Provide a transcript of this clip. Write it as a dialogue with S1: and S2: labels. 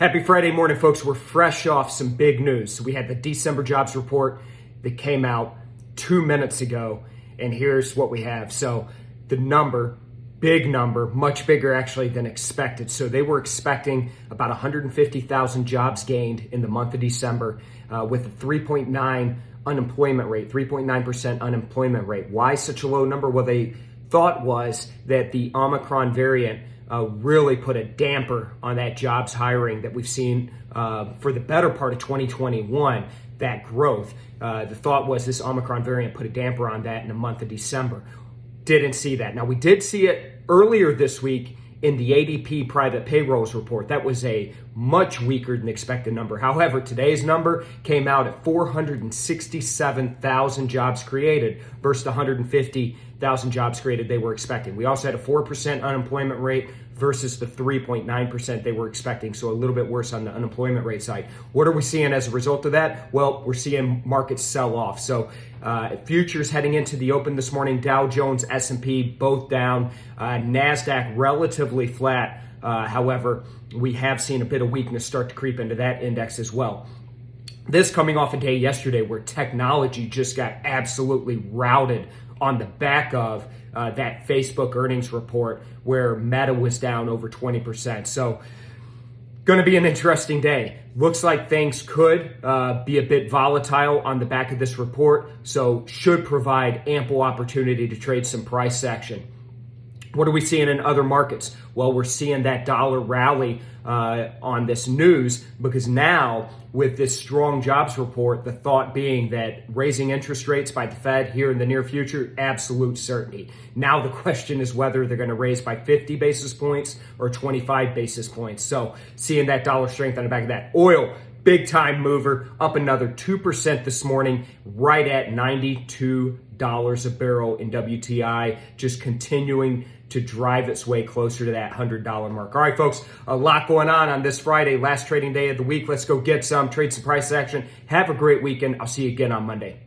S1: Happy Friday morning, folks. We're fresh off some big news. So we had the December jobs report that came out 2 minutes ago, and here's what we have. So the number, big number, much bigger actually than expected. So they were expecting about 150,000 jobs gained in the month of December with a 3.9 unemployment rate, 3.9% unemployment rate. Why such a low number? Well, they thought was that the Omicron variant really put a damper on that jobs hiring that we've seen for the better part of 2021, that growth. The thought was this Omicron variant put a damper on that in the month of December. Didn't see that. Now, we did see it earlier this week in the ADP private payrolls report. That was a much weaker than expected number. However, today's number came out at 467,000 jobs created versus the 150,000 jobs created they were expecting. We also had a 4% unemployment rate versus the 3.9% they were expecting, so a little bit worse on the unemployment rate side. What are we seeing as a result of that? Well, we're seeing markets sell off. So futures heading into the open this morning, Dow Jones, S&P, both down. Nasdaq relatively flat. However, we have seen a bit of weakness start to creep into that index as well. This coming off a day yesterday where technology just got absolutely routed on the back of that Facebook earnings report where Meta was down over 20%. So going to be an interesting day. Looks like things could be a bit volatile on the back of this report, so should provide ample opportunity to trade some price action. What are we seeing in other markets? Well, we're seeing that dollar rally on this news because now with this strong jobs report, the thought being that raising interest rates by the Fed here in the near future, absolute certainty. Now the question is whether they're going to raise by 50 basis points or 25 basis points. So seeing that dollar strength on the back of that. Oil, big time mover, up another 2% this morning, right at $92 a barrel in WTI, just continuing to drive its way closer to that $100 mark. All right, folks, a lot going on this Friday, last trading day of the week. Let's go get some, trade some price action. Have a great weekend. I'll see you again on Monday.